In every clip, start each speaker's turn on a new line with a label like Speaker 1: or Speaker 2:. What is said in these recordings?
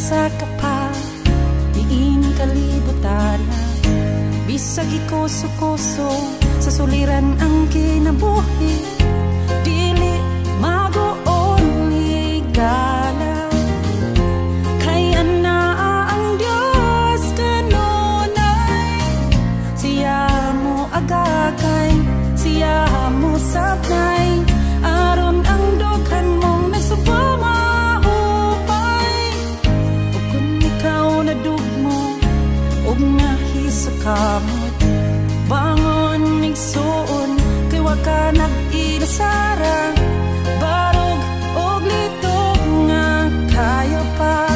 Speaker 1: sa kapa diin kalibutan. Bisag ikoso-koso sa suliran ang kinabuhi, dili magoon higala. Kay anaa ang Dios kanunay, siya mo agakay, siya mo sabnay. Aron ang dughan mong nagsubama ug nahisa kamot, bangon igsuon kay wa ka nag-inasara. Barog og litog nga kaya pa,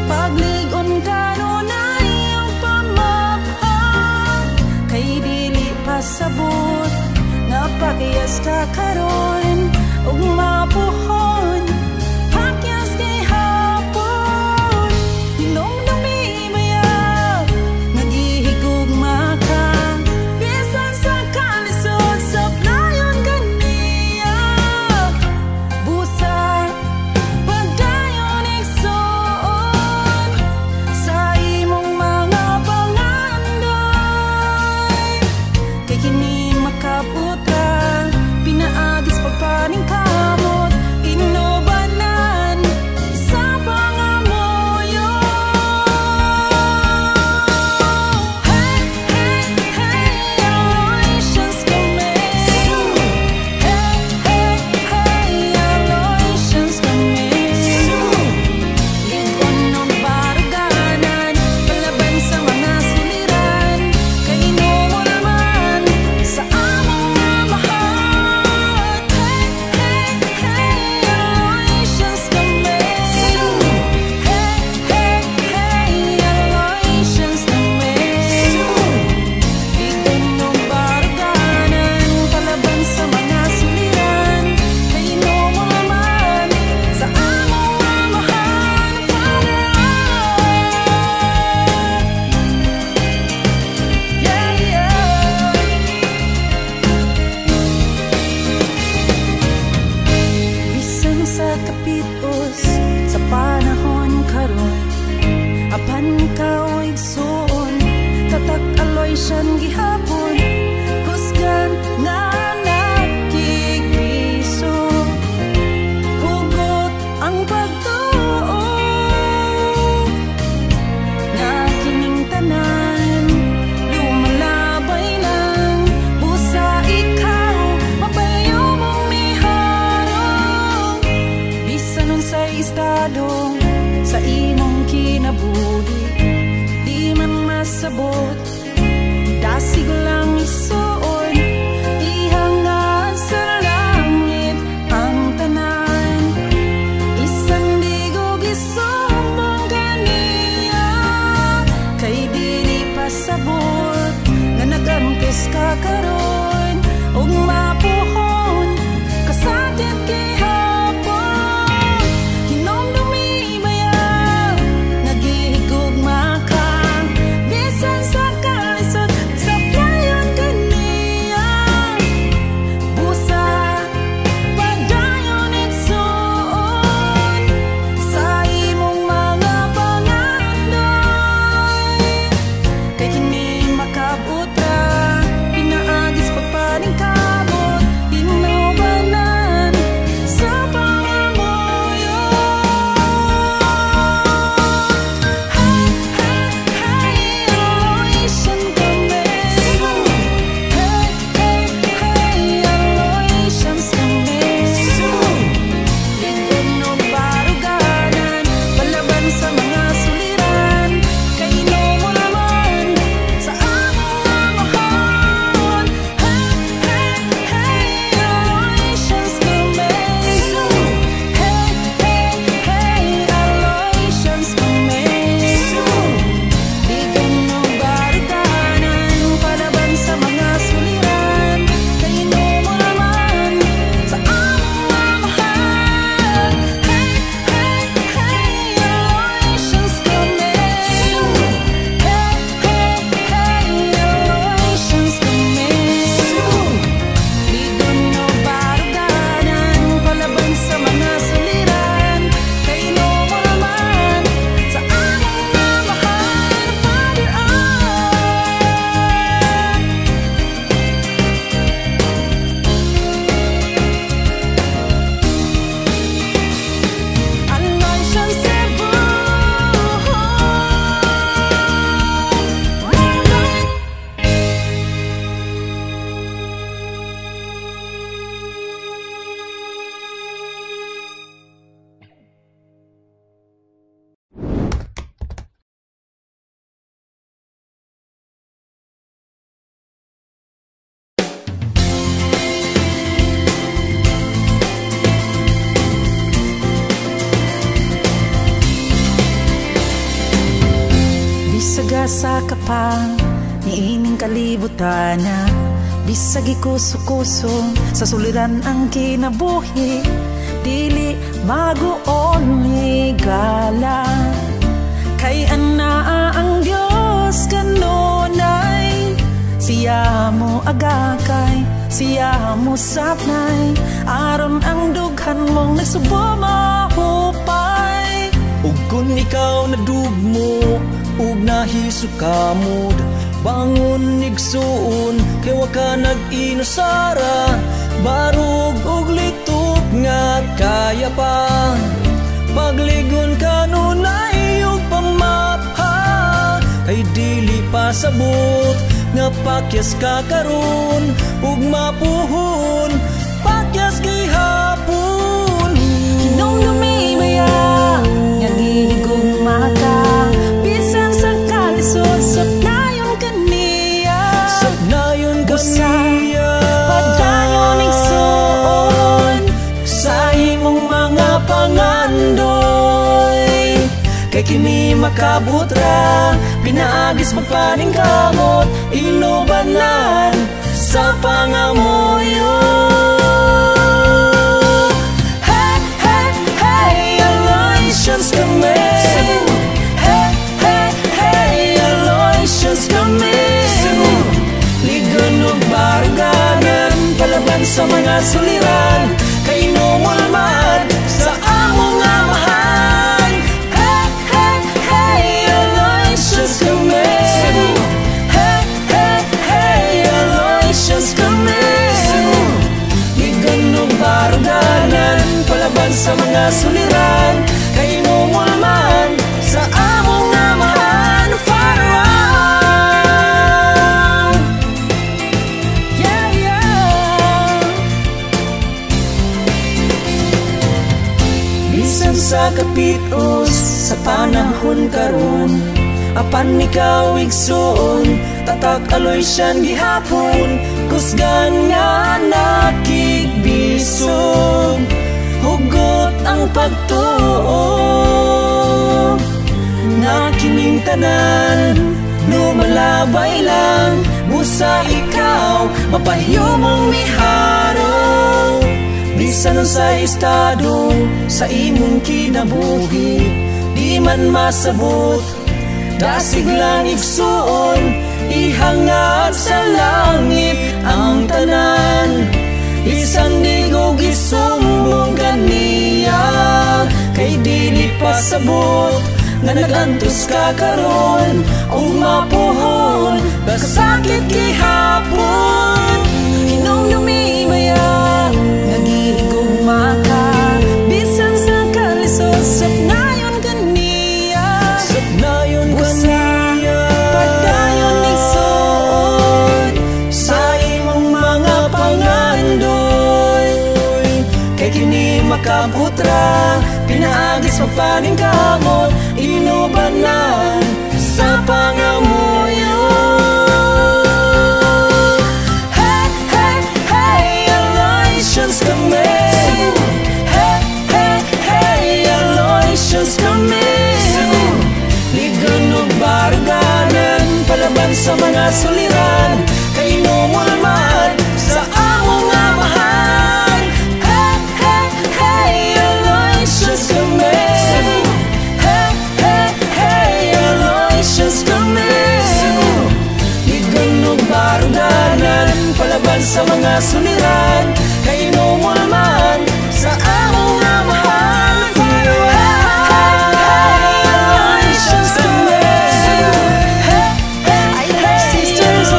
Speaker 1: paglig-on kanunay ang pamabhat. Kay dili pasabot nga pakyas ka karon ug mabuhon, pakyas kay hapon. Sa imong kinabuhi, di man masabot, dasig lang isuon, ihangad sa langit ang tanan. Isandigog isumbong kaniya, kay dili pasabot nga nagantos ka karon ug mapuhon kasakit kay hapon. Hinumdumi baya nagihigugma ka, bisan sa kalisod sa playon kaniya. Sagasa ka pa niining kalibutan na bisag ikuso-kuso sa suliran ang kinabuhi, dili maguon ligala. Kay anaa ang Dios kanunay, siya mo agakay, siya mo sapnay, aron ang dughan mong nagsubo mahupay.
Speaker 2: Ug kung ikaw nadugmo ug nahisukамod, bangon igsuon kay wa ka nag-inusara, barug ug litok nga kaya pa. Pagligon kanunay ug pamapha, kay dili pa sabot nga pakyas ka karon ug mapuhon pakyas gihapon.
Speaker 1: Kinong maya nga gihigong mata, bisan sa kalisod sapnayon kaniya,
Speaker 2: sapnayon kaniya.
Speaker 1: Padayon igsuon sa imong mga pangandoy, kay kini makabutra pinaagis magpaning kamot, inubanan sa pangamuyo. Hey, hey, hey, Aloysius kami. Hey, hey, hey, Aloysius kami. Ligon ug baruganan palaban sa mga suliran, kay numulman sa among amahan. Hey, hey, hey, Aloysius kami. Hey, hey, hey, Aloysius kami. Ligon ug baruganan palaban sa mga suliran, kay numulman sa among amahan. Farewell. Yeah, yeah. Bisan sa kapitos sa panahon karon, apan ikaw igsuon, tatak Aloysian gihapon, kusgan nga nakigbisog, hugot ang pagtuo nga kining tanan lumalabay lang. Busa ikaw mapahiyo mong miharong, bisan sa estado sa imong kinabuhi, di man masabot dasig lang igsuon, ihangad sa langit ang tanan. Isang digog isumbong kaniya, kay dili pasabot nga nagantos ka karon o mapuhon kasakit gihapon. Hinumdumi maya nagihigog maka, bisan sa kalisod sapnayon kaniya, sapnayon kaniya. Padayon igsuon sa imong mga pangandoy, kay kini makabutra pinaagis magpaning kamot, inubanan sa pangamuyo. Hey, hey, hey, Aloysius kami. Hey, hey, hey, Aloysius kami. Ligon ug baruganan palaban sa mga suliran, kay numulman sa among amahan. Hey, hey, hey, Aloysius kami. Hey, hey, hey, Aloysius kami. Ligon ug baruganan palaban sa mga suliran, kay numulman sa among amahan. Aloysius kami. Hey, hey, hey, sisters.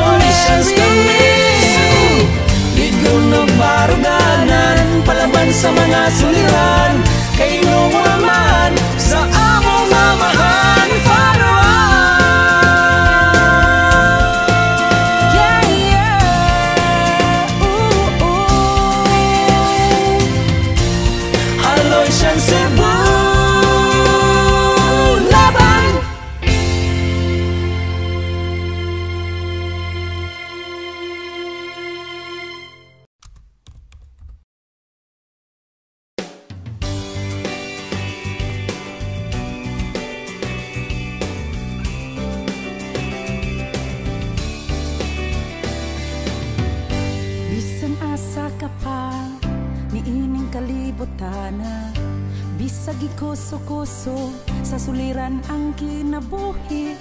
Speaker 3: Bisag ikoso-koso sa suliran ang kinabuhi,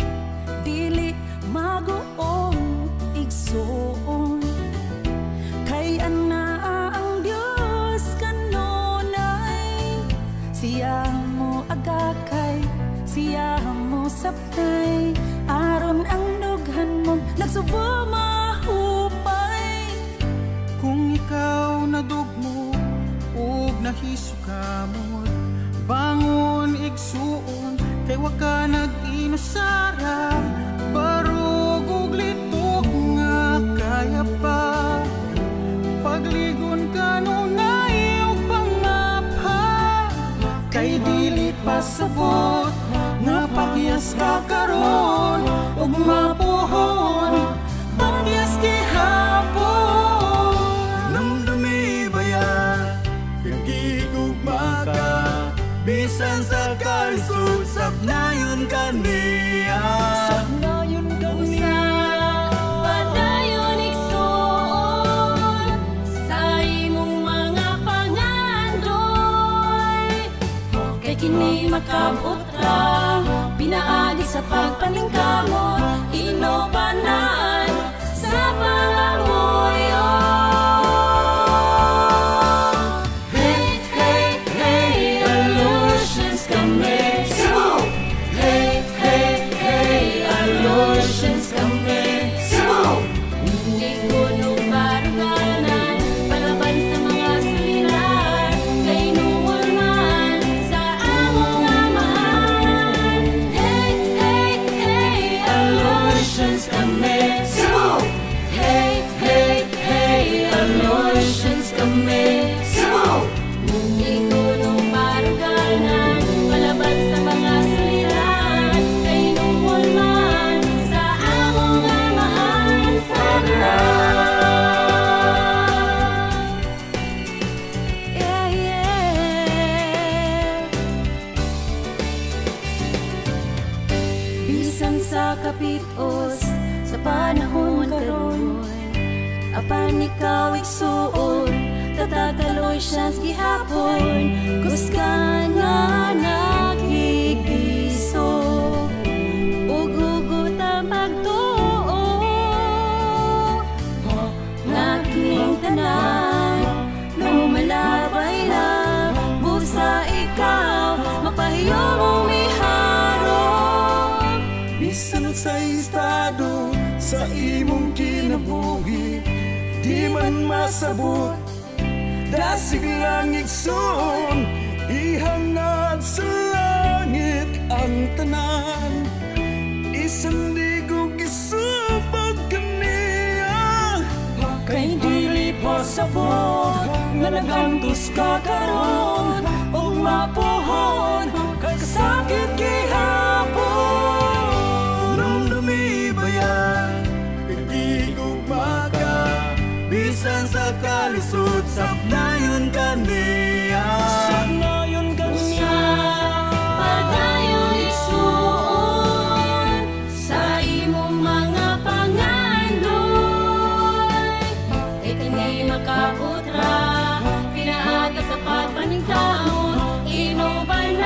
Speaker 3: dili maguong igsuon. Kay anaa ang Dios kanunay, siya mo agakay, siya mo saptay. Aron ang dughan mo nagsubo mahupay.
Speaker 4: Kung ikaw nadugmo ug nahisukamo, bangon igsuon kay wa ka nag-inusara. Barog ug litok nga kaya pa, pagligon kanunay ug pangapa. Kay dili pasabot nga pagyas ka karon ug mapuhon pagyas gihapon.
Speaker 1: Namdumi bayan kagigugma ka, bisan sa kalisod sabnayon kaniya.
Speaker 2: Sabnayon kaniya.
Speaker 3: Padayon igsuon sa imong mga pangandoy. Kay kini makabutra, pinaagi sa pagpaningkamot, inobanan sa pangamuyo. Hey, hey, hey, illusions kami. Hey, hey, hey, illusions kami. Hindi ko nung baruganan, palaban sa mga suliran, kay nuwalman sa among amahan. Hey, hey, hey, illusions kami. Hey, hey, hey, illusions kami. Hindi ko nung baruganan, palaban sa mga suliran, kay nuwalman sa among amahan. Yeah, yeah. Bisan sa kapitos sa panahon karon, apan ikaw igsuon, tatataloy siya sa gihapon. Kusgan nga nakikiso, ug hugot ang pagtuo. Nga kining tanan, lumalabay na, busa ikaw, mapahiyo mong miharong.
Speaker 1: Bisan sa estado sa imong kinabuhi, di man masabot, dasig lang igsoon, ihangad sa langit ang tanan. Isandig og isubag kaniya.
Speaker 2: Kay dili pasabot nga nagantos ka karon ug mapuhon kay kasakit gihapon.
Speaker 1: Namdumi bayan kagigugma ka, bisan sa kalisod sabnayon kaniya.
Speaker 2: Sabnayon kaniya.
Speaker 3: Padayon igsuon sa imong mga pangandoy. Kay kini makabutra, pinaagi sa pagpaningkamot, inuban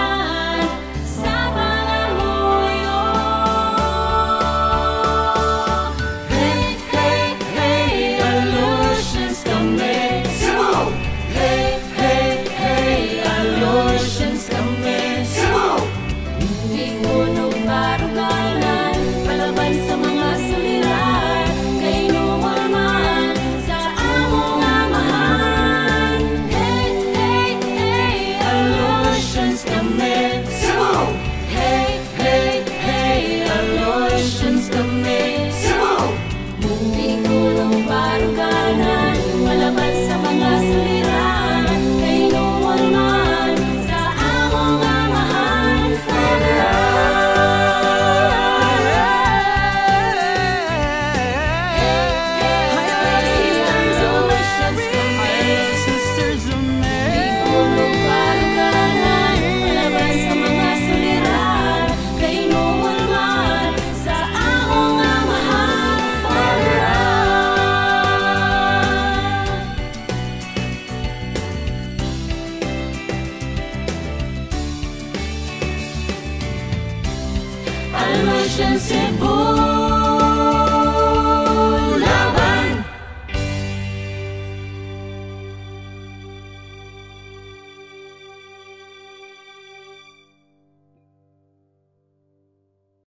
Speaker 3: Almasyan Cebu.